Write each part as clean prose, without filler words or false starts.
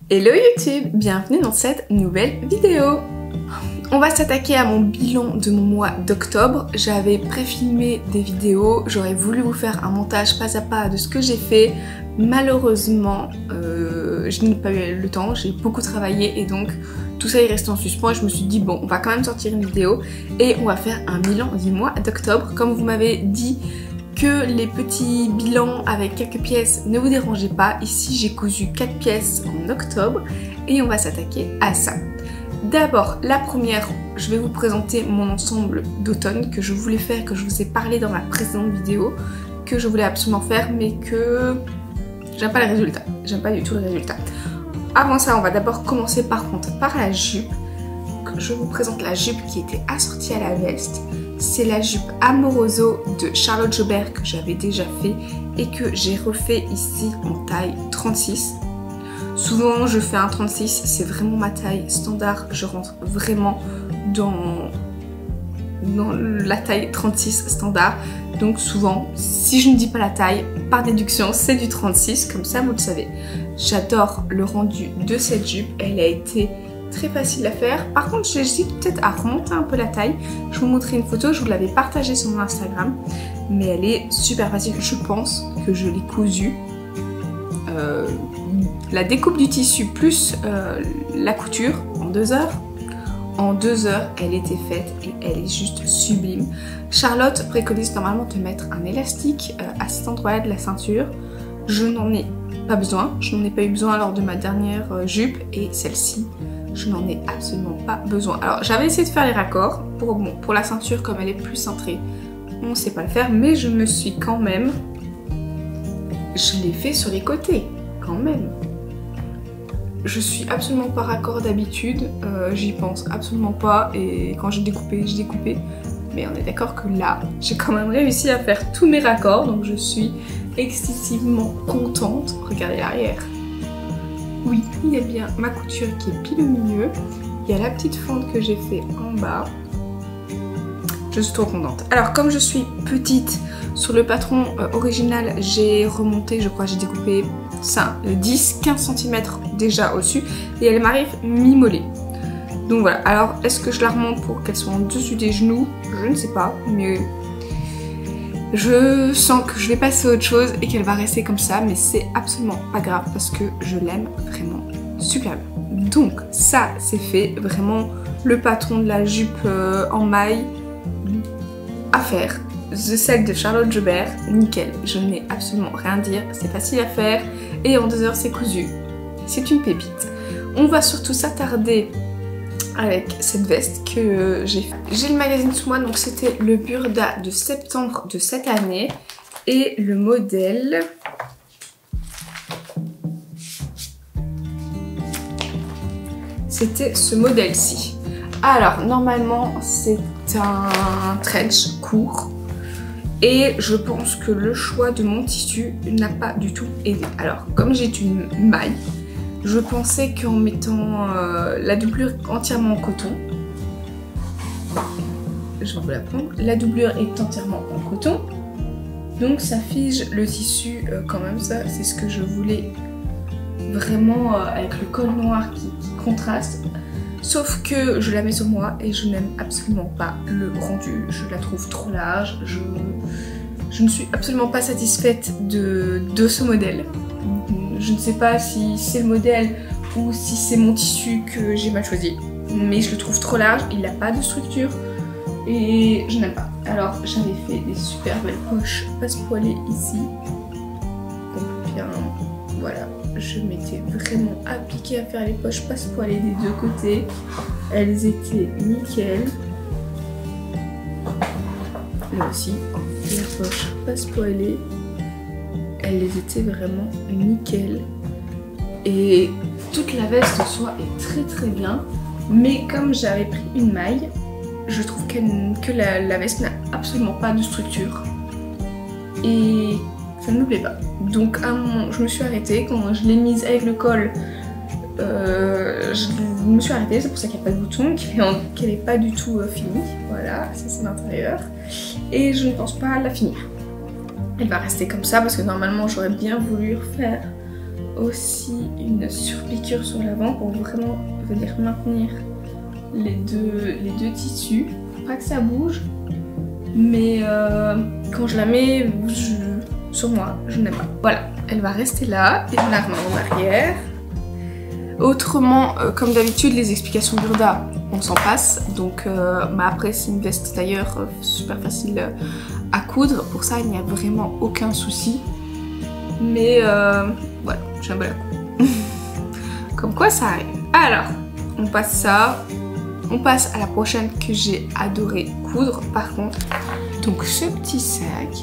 Hello YouTube, bienvenue dans cette nouvelle vidéo. On va s'attaquer à mon bilan de mon mois d'octobre. J'avais préfilmé des vidéos, j'aurais voulu vous faire un montage pas à pas de ce que j'ai fait. Malheureusement, je n'ai pas eu le temps, j'ai beaucoup travaillé et donc tout ça est resté en suspens et je me suis dit bon, on va quand même sortir une vidéo et on va faire un bilan du mois d'octobre. Comme vous m'avez dit que les petits bilans avec quelques pièces ne vous dérangeaient pas, ici j'ai cousu 4 pièces en octobre et on va s'attaquer à ça. D'abord, la première, je vais vous présenter mon ensemble d'automne que je voulais faire, que je vous ai parlé dans ma précédente vidéo, que je voulais absolument faire mais que j'aime pas le résultat, j'aime pas du tout le résultat. Avant ça, on va d'abord commencer par la jupe. Je vous présente la jupe qui était assortie à la veste. C'est la jupe Amoroso de Charlotte Jobert que j'avais déjà fait et que j'ai refait ici en taille 36. Souvent je fais un 36, c'est vraiment ma taille standard, je rentre vraiment dans la taille 36 standard. Donc souvent, si je ne dis pas la taille, par déduction c'est du 36, comme ça vous le savez. J'adore le rendu de cette jupe, elle a été très facile à faire. Par contre, j'hésite peut-être à remonter un peu la taille. Je vous montrerai une photo, je vous l'avais partagée sur mon Instagram. Mais elle est super facile. Je pense que je l'ai cousue. La découpe du tissu plus la couture en 2 heures. En 2 heures, elle était faite et elle est juste sublime. Charlotte préconise normalement de mettre un élastique à cet endroit-là de la ceinture. Je n'en ai pas besoin. Je n'en ai pas eu besoin lors de ma dernière jupe et celle-ci. Je n'en ai absolument pas besoin. Alors j'avais essayé de faire les raccords pour la ceinture comme elle est plus cintrée. On ne sait pas le faire mais je me suis quand même... Je l'ai fait sur les côtés quand même. Je suis absolument pas raccord d'habitude. J'y pense absolument pas et quand j'ai découpé, j'ai découpé. Mais on est d'accord que là, j'ai quand même réussi à faire tous mes raccords donc je suis excessivement contente. Regardez l'arrière. Oui, il y a bien ma couture qui est pile au milieu. Il y a la petite fente que j'ai fait en bas. Je suis trop contente. Alors comme je suis petite, sur le patron original, j'ai remonté, je crois, j'ai découpé ça, 10-15 cm déjà au-dessus. Et elle m'arrive mi-mollet. Donc voilà, alors est-ce que je la remonte pour qu'elle soit en dessus des genoux? Je ne sais pas, mais... Je sens que je vais passer à autre chose et qu'elle va rester comme ça, mais c'est absolument pas grave parce que je l'aime vraiment super bien. Donc ça c'est fait, vraiment le patron de la jupe en maille à faire. Celle de Charlotte Jobert, nickel, je n'ai absolument rien à dire, c'est facile à faire et en 2 heures c'est cousu. C'est une pépite. On va surtout s'attarder avec cette veste que j'ai fait. J'ai le magazine sous moi, donc c'était le Burda de septembre de cette année. Et le modèle... C'était ce modèle-ci. Alors, normalement, c'est un trench court. Et je pense que le choix de mon tissu n'a pas du tout aidé. Alors, comme j'ai une maille, je pensais qu'en mettant la doublure entièrement en coton, je vais vous la prendre, la doublure est entièrement en coton, donc ça fige le tissu quand même, ça c'est ce que je voulais vraiment avec le col noir qui contraste, sauf que je la mets sur moi et je n'aime absolument pas le rendu, je la trouve trop large, je ne suis absolument pas satisfaite de ce modèle. Je ne sais pas si c'est le modèle ou si c'est mon tissu que j'ai mal choisi. Mais je le trouve trop large, il n'a pas de structure et je n'aime pas. Alors j'avais fait des super belles poches passe-poilées ici. Donc bien, voilà, je m'étais vraiment appliquée à faire les poches passe-poilées des deux côtés. Elles étaient nickel. Là aussi, la poche passe-poilée. Elles étaient vraiment nickel et toute la veste en soi est très très bien, mais comme j'avais pris une maille, je trouve que la veste n'a absolument pas de structure et ça ne me plaît pas. Donc à un moment je me suis arrêtée, quand je l'ai mise avec le col, je me suis arrêtée, c'est pour ça qu'il n'y a pas de bouton, qu'elle n'est pas du tout finie. Voilà, ça c'est l'intérieur et je ne pense pas la finir. Elle va rester comme ça parce que normalement j'aurais bien voulu refaire aussi une surpiqûre sur l'avant pour vraiment venir maintenir les deux tissus. Pas que ça bouge, mais quand je la mets sur moi, je n'aime pas. Voilà, elle va rester là et on la remet en arrière. Autrement, comme d'habitude, les explications d'Urda, on s'en passe. Donc après, c'est une veste tailleur super facile à coudre. Pour ça, il n'y a vraiment aucun souci. Mais voilà, j'ai un bel coup. Comme quoi, ça arrive. Alors, on passe ça. On passe à la prochaine que j'ai adoré coudre, par contre. Donc, ce petit sac,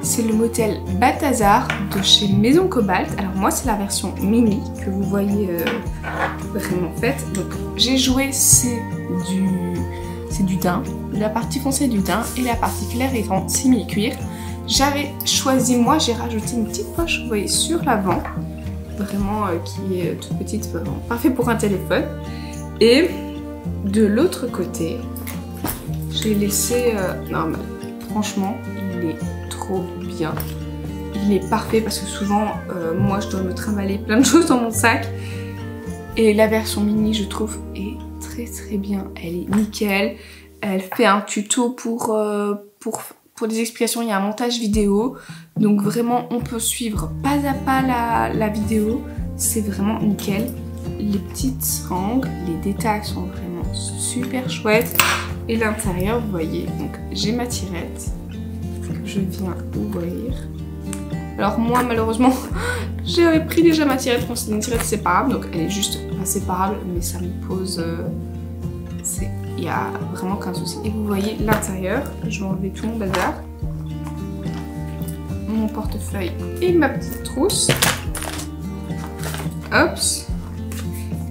c'est le modèle Balthazar de chez Maison Cobalt. Alors moi c'est la version mini que vous voyez vraiment faite. Donc j'ai joué, c'est du daim, la partie foncée du daim et la partie claire est en simili-cuir. J'avais choisi, moi j'ai rajouté une petite poche, vous voyez, sur l'avant, vraiment qui est toute petite, vraiment parfait pour un téléphone. Et de l'autre côté, j'ai laissé, non mais franchement il est trop bien. Il est parfait parce que souvent moi je dois me trimballer plein de choses dans mon sac et la version mini je trouve est très bien. Elle est nickel. Elle fait un tuto pour des explications, il y a un montage vidéo donc vraiment on peut suivre pas à pas la vidéo, c'est vraiment nickel. Les petites seringues, les détails sont vraiment super chouettes et l'intérieur vous voyez, donc j'ai ma tirette je viens ouvrir. Alors moi malheureusement j'avais pris déjà ma tirette, c'est une tirette séparable donc elle est juste pas séparable mais ça me pose il y a vraiment qu'un souci. Et vous voyez l'intérieur, je vais enlever tout mon bazar, mon portefeuille et ma petite trousse, hop,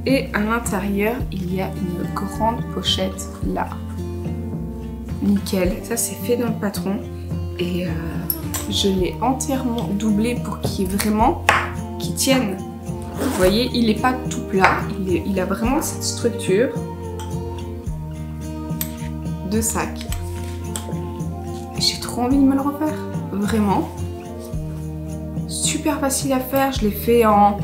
et à l'intérieur il y a une grande pochette là, nickel, ça c'est fait dans le patron. Et je l'ai entièrement doublé pour qu'il tienne. Vous voyez, il n'est pas tout plat, il a vraiment cette structure de sac. J'ai trop envie de me le refaire, vraiment. Super facile à faire, je l'ai fait en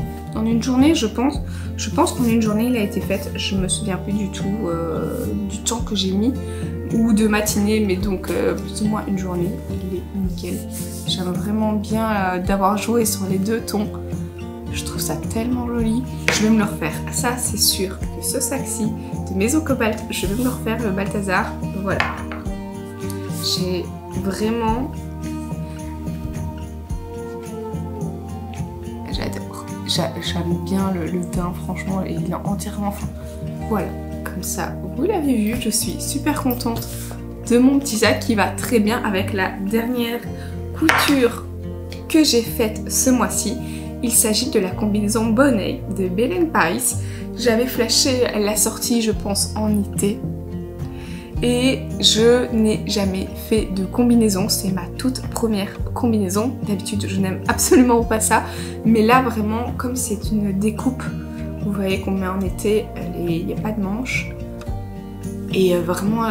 une journée je pense. Je pense qu'en une journée il a été fait, je me souviens plus du tout du temps que j'ai mis. Ou de matinée, mais donc plus ou moins une journée. Il est nickel. J'aime vraiment bien d'avoir joué sur les deux tons. Je trouve ça tellement joli. Je vais me le refaire. Ça, c'est sûr que ce sac-ci de Maison Cobalt, je vais me le refaire, le Balthazar. Voilà. J'ai vraiment... J'adore. J'aime bien le daim, franchement, et il est entièrement fin. Voilà. Comme ça, vous l'avez vu, je suis super contente de mon petit sac qui va très bien avec la dernière couture que j'ai faite ce mois-ci. Il s'agit de la combinaison bonnet de Belen Paris. J'avais flashé la sortie, je pense, en été. Et je n'ai jamais fait de combinaison, c'est ma toute première combinaison. D'habitude, je n'aime absolument pas ça. Mais là, vraiment, comme c'est une découpe, vous voyez qu'on met en été, il n'y a pas de manche. Et vraiment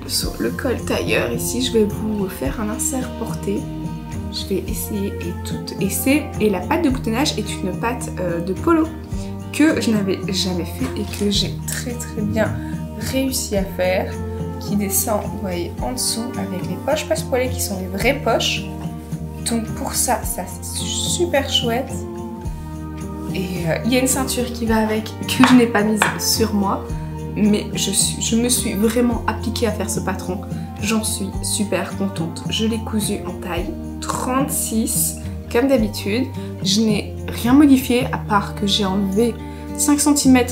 sur le col tailleur ici, je vais vous faire un insert porté. Je vais essayer et la pâte de boutonnage est une pâte de polo que je n'avais jamais fait et que j'ai très bien réussi à faire. Qui descend, vous voyez, en dessous avec les poches passepoilées qui sont les vraies poches. Donc pour ça c'est super chouette. Et il y a une ceinture qui va avec que je n'ai pas mise sur moi. Mais je me suis vraiment appliquée à faire ce patron. J'en suis super contente. Je l'ai cousu en taille 36 comme d'habitude. Je n'ai rien modifié à part que j'ai enlevé 5 cm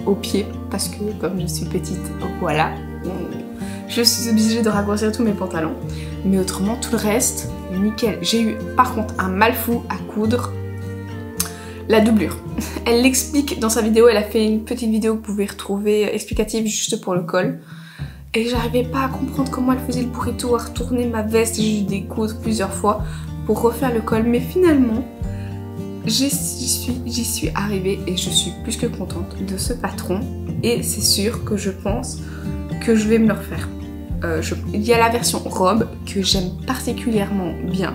au pied. Parce que comme je suis petite, voilà. Je suis obligée de raccourcir tous mes pantalons. Mais autrement, tout le reste, nickel. J'ai eu par contre un mal fou à coudre. La doublure. Elle l'explique dans sa vidéo, elle a fait une petite vidéo que vous pouvez retrouver explicative juste pour le col. Et j'arrivais pas à comprendre comment elle faisait le burrito, à retourner ma veste, j'ai dû découdre plusieurs fois pour refaire le col. Mais finalement, j'y suis arrivée et je suis plus que contente de ce patron. Et c'est sûr que je pense que je vais me le refaire. Il y a la version robe que j'aime particulièrement bien,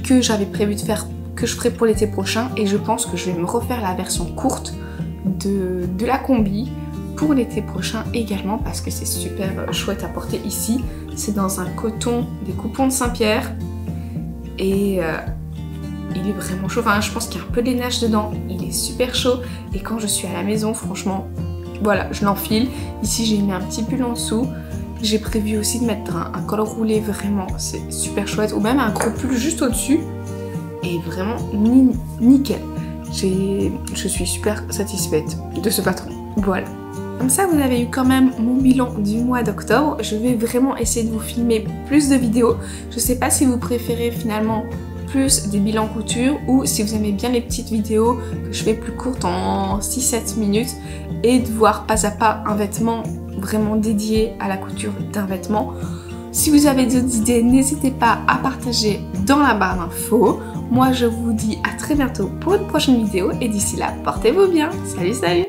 que j'avais prévu de faire que je ferai pour l'été prochain et je pense que je vais me refaire la version courte de la combi pour l'été prochain également parce que c'est super chouette à porter ici. C'est dans un coton des Coupons de Saint-Pierre et il est vraiment chaud. Enfin, je pense qu'il y a un peu de lainage dedans. Il est super chaud et quand je suis à la maison, franchement, voilà, je l'enfile. Ici, j'ai mis un petit pull en dessous. J'ai prévu aussi de mettre un col roulé, vraiment, c'est super chouette. Ou même un gros pull juste au-dessus. Et vraiment nickel. Je suis super satisfaite de ce patron. Voilà. Comme ça, vous avez eu quand même mon bilan du mois d'octobre. Je vais vraiment essayer de vous filmer plus de vidéos. Je sais pas si vous préférez finalement plus des bilans couture ou si vous aimez bien les petites vidéos que je fais plus courtes en 6-7 minutes et de voir pas à pas un vêtement vraiment dédié à la couture d'un vêtement. Si vous avez d'autres idées, n'hésitez pas à partager dans la barre d'infos. Moi, je vous dis à très bientôt pour une prochaine vidéo et d'ici là, portez-vous bien. Salut, salut!